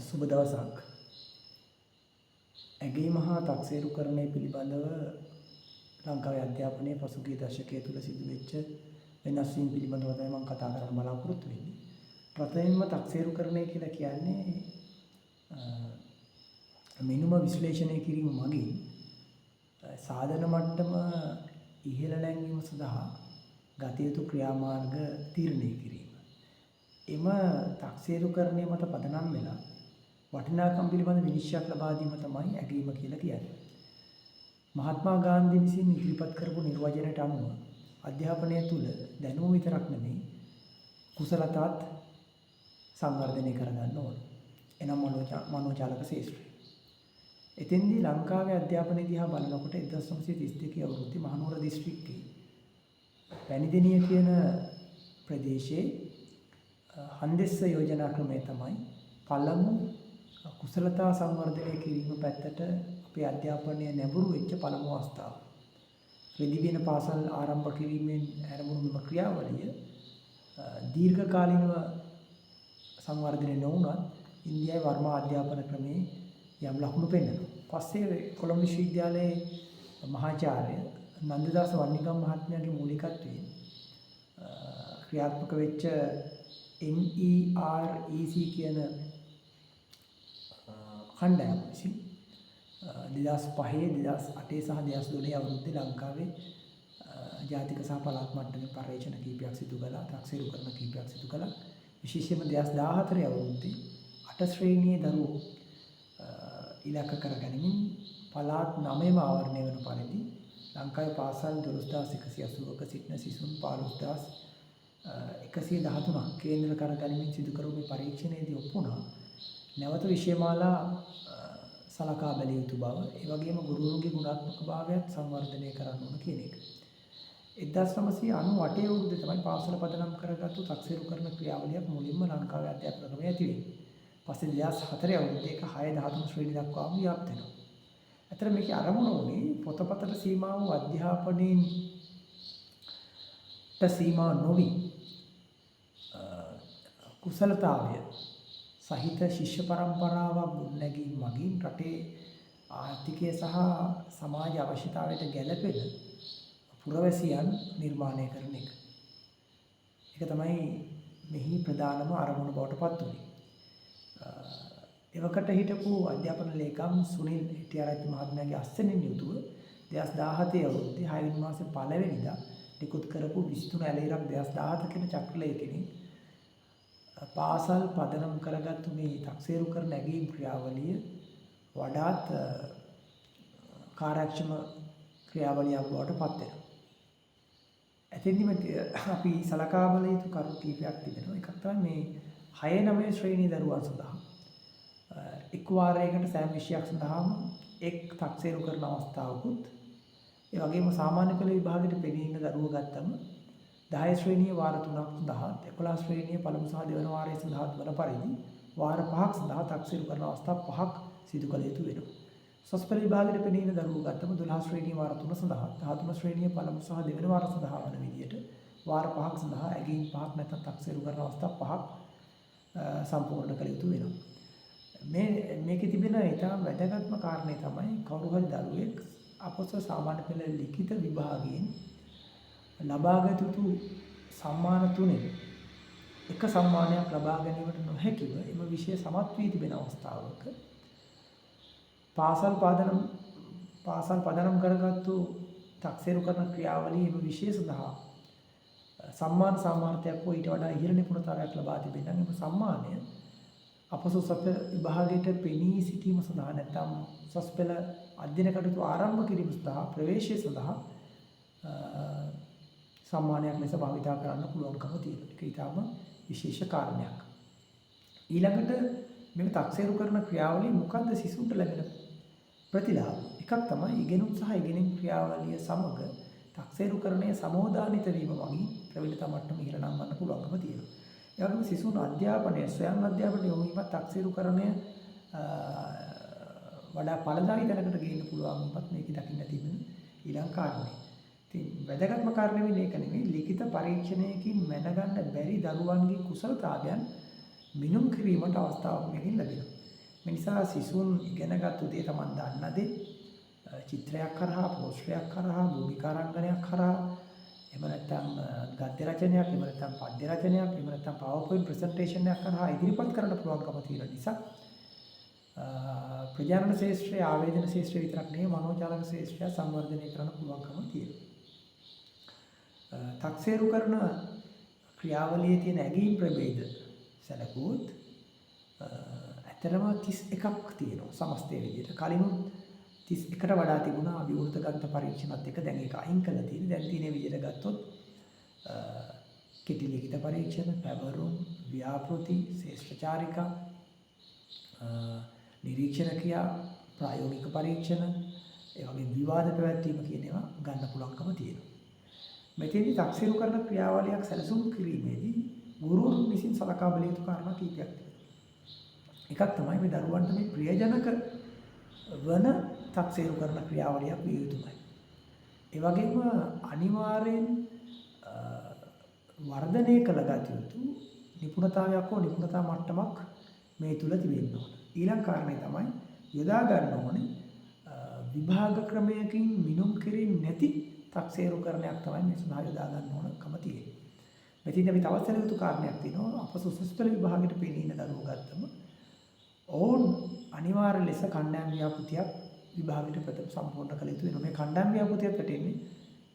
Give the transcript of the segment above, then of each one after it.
සුබ දවසක්. ඇගීම හා තක්සේරුකරණය පිළිබඳව ලංකාවේ අධ්‍යාපනයේ පසුගිය දශකය තුළ සිදුවෙච්ච වෙනස් වීම් පිළිබඳව තමයි මම කතා කරන්න බලාපොරොත්තු වෙන්නේ. ප්‍රථමයෙන්ම තක්සේරුකරණය කියලා කියන්නේ මිනුම විශ්ලේෂණය කිරීම මගින් සාධන මට්ටම ඉහළ නැංවීම සඳහා ගත යුතු ක්‍රියාමාර්ග තීරණය කිරීම. එම තක්සේරුකරණය මත පදනම් වෙලා වටිනාකම් පිළිබඳ විනිශ්චයක් ලබා දීම තමයි ඇගීම කියලා කියන්නේ. මහත්මා ගාන්ධි විසින් ඉදිරිපත් කරපු නිර්වචනයට අනුව අධ්‍යාපනය තුළ දැනුම විතරක් නෙමෙයි කුසලතාත් සංවර්ධනය කරගන්න ඕන. එනම් මනෝචාලක ශාස්ත්‍රය. එතෙන්දී ලංකාවේ අධ්‍යාපනය දිහා බලනකොට 1932 අවුරුද්දේ මහනුවර දිස්ත්‍රික්කයේ පැණිදෙනිය කියන ප්‍රදේශයේ හන්දෙස්ස යෝජනා ක්‍රමය තමයි පළමු කුසලතා සංවර්ධනය කිරීම පැත්තට අපේ අධ්‍යාපනය නැඹුරු වෙච්ච පළමු අවස්ථාව. රෙදි වෙන පාසල් ආරම්භ කිරීමෙන් ආරම්භ වුණු ක්‍රියාවලිය දීර්ඝකාලීනව සංවර්ධනය නොවුණත් ඉන්දියාවේ වර්මා අධ්‍යාපන ක්‍රමයේ යම් ලකුණු පෙන්වනවා. පස්සේ කොළඹ විශ්වවිද්‍යාලයේ මහාචාර්ය නන්දදාස වන්නිගම් මහත්මයාගේ මූලිකත්වයෙන් ක්‍රියාත්මක වෙච්ච NEREC කියන කණ්ඩායම විසින් 2005 2008 සහ 2012 අවුරුද්දේ ලංකාවේ ජාතික සහ පළාත් මට්ටමේ පර්යේෂණ කීපයක් සිදු කළා, තක්සේරුකරණ කීපයක් සිදු කළා. විශේෂයෙන්ම 2014 අවුරුද්දේ 8 ශ්‍රේණියේ දරුවෝ ඉලක්ක කරගනිමින් පළාත් 9ම ආවරණය වන පරිදි ලංකාවේ පාසල් 12180ක සිටින සිසුන් 15113ක් කේන්ද්‍ර කරගනිමින් සිදු කරපු මේ පරීක්ෂණයේදී ඔප්පුණා නැවත විෂයමාලා සලකා බැලිය යුතු බව, ඒ වගේම ගුරුවරුන්ගේ ගුණාත්මක භාවයත් සංවර්ධනය කරන්න ඕන කියන එක. 1998 අවුරුද්දේ තමයි පාසල පදනම් කරගත්තු තක්සේරුකරණ ක්‍රියාවලියක් මුලින්ම ලංකාවේ අධ්‍යාපන ක්‍රමයේ ඇති වෙන්නේ. පස්සේ 2004 අවුරුද්දේ ඒක 6-13 ශ්‍රේණි දක්වාම ව්‍යාප්ත වෙනවා. අතර මේකේ අරමුණ උනේ පොතපතට සීමා වූ අධ්‍යාපනයෙන් සීමා නොවි කුසලතාවය සහිත ශිෂ්‍ය පරම්පරාවක් ගොඩනැගීම මගින් රටේ ආර්ථිකය සහ සමාජ අවශ්‍යතාවයට ගැළපෙන පුරවැසියන් නිර්මාණය කරන එක. ඒක තමයි මෙහි ප්‍රධානම අරමුණ බවට පත් වුනේ. එවකට හිටපු අධ්‍යාපන ලේකම් සුනිල් හෙටිආරච්චි මහත්මයාගේ අස්සෙනින් යුතුව 2017 අවුරුද්දේ 6 වෙනි මාසේ 1 වෙනිදා නිකුත් කරපු 23 ඇලේරක් 2017 කියන චක්‍රලේඛනයේ පාසල් පදනම් කරගත්තු මේ තක්සේරු කරන ඇගීම් ක්‍රියාවලිය වඩාත් කාර්යක්ෂම ක්‍රියාවලියක් බවට පත් වෙනවා. එතෙන්දිම අපි සලකා බල යුතු කරුණු කීපයක් තිබෙනවා. එකක් තමයි මේ 6-9 ශ්‍රේණි දරුවන් සඳහා එක් වාරයකට සෑම විෂයක් සඳහාම එක් තක්සේරු කරන අවස්ථාවකුත්, ඒ වගේම සාමාන්‍ය පෙළ විභාගයට පෙනී ඉන්න දරුවෝ ගත්තම 10 ශ්‍රේණියේ වාර 3ක් සඳහා 11 ශ්‍රේණියේ පළමු සහ දෙවන වාරයේ සඳහා වන පරිදි වාර 5ක් සඳහා තක්සේරු කරන අවස්ථා 5ක් සිදු කළ යුතු වෙනවා. සොස් පෙළ විභාගයට පෙනී ඉන්න දරුවෝ ගත්තම 12 ශ්‍රේණියේ වාර 3 සඳහා 13 ශ්‍රේණියේ පළමු සහ දෙවන වාර සඳහා වන විදියට වාර 5ක් සඳහා ඇගීම් 5ක් නැත්නම් තක්සේරු කරන අවස්ථා 5ක් සම්පූර්ණ කළ යුතු වෙනවා. මේකේ තිබෙන ඊටම වැදගත්ම කාරණේ තමයි කවුරු හරි දරුවෙක් අපොස සාමාන්‍ය පෙළ ලිඛිත විභාගයෙන් ලබාගත යුතු සම්මාන තුනෙන් එක සම්මානයක් ලබා ගැනීමට නොහැකිව එම විෂය සමත් වී තිබෙන අවස්ථාවක පාසල් පදනම් කරගත්තු තක්සේරු කරන ක්‍රියාවලියේ එම විෂය සඳහා සම්මාන සාමාර්ථයක් හෝ ඊට වඩා ඉහළ නිපුණතාවයක් ලබා තිබෙන නම් එම සම්මානය අපොසොස් විභාගයට පෙනී සිටීම සඳහා නැත්නම් උසස් පෙළ අධ්‍යයන කටයුතු ආරම්භ කිරීම සඳහා ප්‍රවේශය සඳහා සම්මානයක් ලෙස භාවිතා කරන්න පුළුවන්කම තියෙනවා. ඒක ඊටම විශේෂ කාරණයක්. ඊළඟට මේ තක්සේරු කරන ක්‍රියාවලිය මොකද්ද සිසුන්ට ලැබෙන ප්‍රතිලාභ? එකක් තමයි ඉගෙනුම් සහ ඉගෙනීම් ක්‍රියාවලිය සමග තක්සේරුකරණය සමෝදානිත වීම මගින් ප්‍රවීණතා මට්ටම ඉහළ නංවන්න පුළුවන්කම තියෙනවා. ඒ වගේම සිසුන් අධ්‍යාපනය ස්වයං අධ්‍යාපනය යොමු වීමත් තක්සේරුකරණය වඩා ඵලදායී තැනකට ගේන්න පුළුවන් වීමත් මේකේ දකින්න තිබෙන ඊළඟ කාරණේ. ඉතින් වැදගත්ම කාරණේ වෙන්නේ ඒක නෙමෙයි ලිඛිත පරීක්ෂණයකින් මැනගන්න බැරි දරුවන්ගේ කුසලතාවයන් මිනුම් කිරීමට අවස්ථාවක් මේකෙන් ලැබෙනවා. මේ නිසා සිසුන් ඉගෙනගත්තු දේ Taman දන්න දේ චිත්‍රයක් කරහා, පෝස්ටරයක් කරහා, භූමිකාරංගනයක් කරහා, එහෙම නැත්නම් ගද්‍ය රචනයක්, එහෙම නැත්නම් පද්‍ය රචනයක්, එහෙම නැත්නම් PowerPoint presentation එකක් කරහා ඉදිරිපත් කරන්න පුළුවන්කම තියෙන නිසා ප්‍රජානන ශාස්ත්‍රයේ ආවේදන ශාස්ත්‍රය විතරක් නෙවෙයි මනෝජාලක ශාස්ත්‍රය සංවර්ධනය කරන්න පුළුවන්කම තියෙනවා. තක්සේරු කරන ක්‍රියාවලියේ තියෙන ඇගීම් ප්‍රභේද සැලකුවොත් ඇත්තටම 31ක් තියෙනවා සමස්තය විදිහට. කලිනුත් 31ට වඩා තිබුණා අභිවෘත ගන්ත පරීක්ෂණත් එක. දැන් ඒක අයින් කරලා තියෙනවා. දැන් තියෙන විදිහට ගත්තොත් කෙටි ලිඛිත පරීක්ෂණ, පැවරුම්, ව්‍යාපෘති, ශේෂ්ඨචාරිකා, නිරීක්ෂණ ක්‍රියා, ප්‍රායෝගික පරීක්ෂණ, ඒ වගේ විවාද පැවැත්වීම කියන ඒවා ගන්න පුළුවන්කම තියෙනවා. මෙතෙන්දී තක්සේරු කරන ක්‍රියාවලියක් සැලසුම් කිරීමේදී ගුරුවරුන් විසින් සලකා බැලිය යුතු කාරණා කීපයක් තියෙනවා. එකක් තමයි මේ දරුවන්ට මේ ප්‍රියජනක වන තක්සේරු කරන ක්‍රියාවලියක් විය යුතුමයි. ඒ වගේම අනිවාර්යෙන් වර්ධනය කළ ගත යුතු නිපුණතාවයක් හෝ නිපුණතා මට්ටමක් මේ තුල තිබෙන්න ඕන. ඊළඟ කාරණේ තමයි යොදා ගන්න ඕනේ විභාග ක්‍රමයකින් මිනුම් කිරීම නැති තක්සේරු කරණයක් තමයි මේ සඳහා යොදා ගන්න ඕනකම තියෙන්නේ. මෙතින් අපි තවත් සැලකිය යුතු කාරණයක් තියෙනවා. අප සුසුස්තල විභාගයට පෙනී ඉන්න දරුවෝ ගත්තම ඕන් අනිවාර්ය ලෙස කණ්ඩායම් ව්‍යාපෘතියක් විභාගයට ප්‍රථම සම්පූර්ණ කළ යුතු වෙනවා. මේ කණ්ඩායම් ව්‍යාපෘතියක් වැටෙන්නේ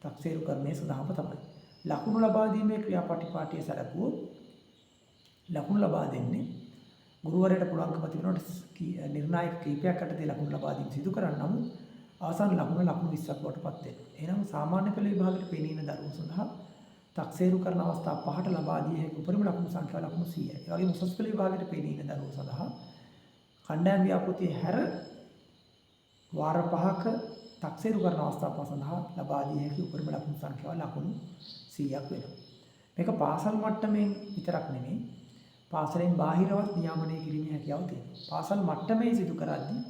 තක්සේරු කරණයේ සඳහාම තමයි. ලකුණු ලබා දීමේ ක්‍රියාපටිපාටිය සැලකුවොත් ලකුණු ලබා දෙන්නේ ගුරුවරයාට පුළුවන්කම තිබෙනවා නිර්ණායක කීපයක් යටතේ ලකුණු ලබා දීම සිදු කරන්න. නමුත් අවසාන ලකුණු 20ක් බවට පත් වෙනවා. එහෙනම් සාමාන්‍ය පෙළ විභාගයට පෙනී ඉන්න දරුවෝ සඳහා තක්සේරු කරන අවස්ථා 5ට ලබා දිය හැකි උපරිම ලකුණු සංඛ්‍යාව ලකුණු 100යි. ඒ වගේම උසස් පෙළ විභාගයට පෙනී ඉන්න දරුවෝ සඳහා කණ්ඩායම් ව්‍යාපෘතිය හැර වාර 5ක තක්සේරු කරන අවස්ථා 5 සඳහා ලබා දිය හැකි උපරිම ලකුණු සංඛ්‍යාව ලකුණු 100ක් වෙනවා. මේක පාසල් මට්ටමින් විතරක් නෙමෙයි පාසලෙන් බාහිරවත් නියාමනය කිරීමේ හැකියාව තියෙනවා. පාසල් මට්ටමේ සිදු කරද්දී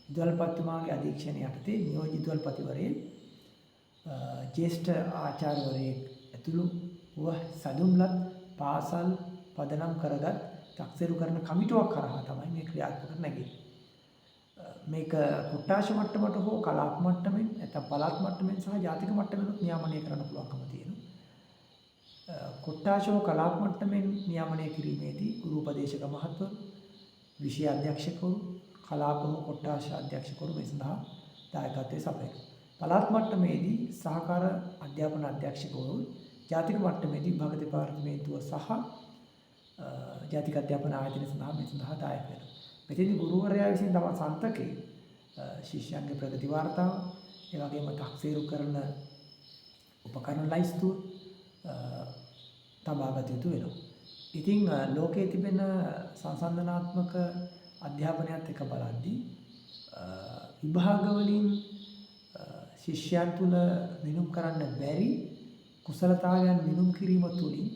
විදුහල්පතිතුමාගේ අධීක්ෂණය යටතේ නියෝජිත විදුහල්පතිවරයෙක් ජ්‍යෙෂ්ඨ ආචාර්යවරයෙක් ඇතුළු සදුම්ලත් පාසල් පදනම් කරගත් තක්සේරු කරන කමිටුවක් කරහා තමයි මේ ක්‍රියාත්මක නැගෙන්නේ. මේක කොට්ටාශ මට්ටමට හෝ කලාප මට්ටමින් නැත්නම් පළාත් මට්ටමින් සහ ජාතික මට්ටමින් නියාමනය කරන්න පුළුවන්කම තියෙනවා. කොට්ටාශ හෝ කලාප මට්ටමින් නියාමනය කිරීමේදී ගුරු උපදේශක මහත්වරු, විෂය අධ්‍යක්ෂකවරු, කලාප හෝ කොට්ටාශ අධ්‍යක්ෂකවරු මේ සඳහා දායකත්වයේ සපයනවා. පළාත් මට්ටමේදී සහකාර අධ්‍යාපන අධ්‍යක්ෂකවරු, ජාතික මට්ටමේදී විභාග දෙපාර්තමේන්තුව සහ ජාතික අධ්‍යාපන ආයතන සඳහා මේ සඳහා දායක වෙනවා. මෙතෙන්දී ගුරුවරයා විසින් තම සන්තකේ ශිෂ්‍යයන්ගේ ප්‍රගති වාර්තාව, ඒ වගේම තක්සේරු කරන උපකරණ ලයිස්තුව තබාගත යුතු වෙනවා. ඉතින් ලෝකයේ තිබෙන සංසන්දනාත්මක අධ්‍යාපනයත් එක්ක බලද්දී විභාගවලින් ශිෂ්‍යයන් තුළ විනුම් කරන්න බැරි කුසලතාවයන් විනුම් කිරීම තුළින්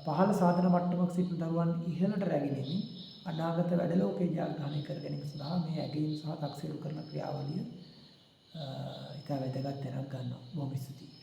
පහළ සාධන මට්ටමක සිටින දරුවන් ඉහළට රැගෙනමින් අනාගත වැඩ ලෝකයේ ජයග්‍රහණය කර ගැනීම සඳහා මේ ඇගීම් සහ තක්සේරු කරන ක්‍රියාවලිය ඉතා වැදගත් තැනක් ගන්නවා. බොහොම ස්තුතියි.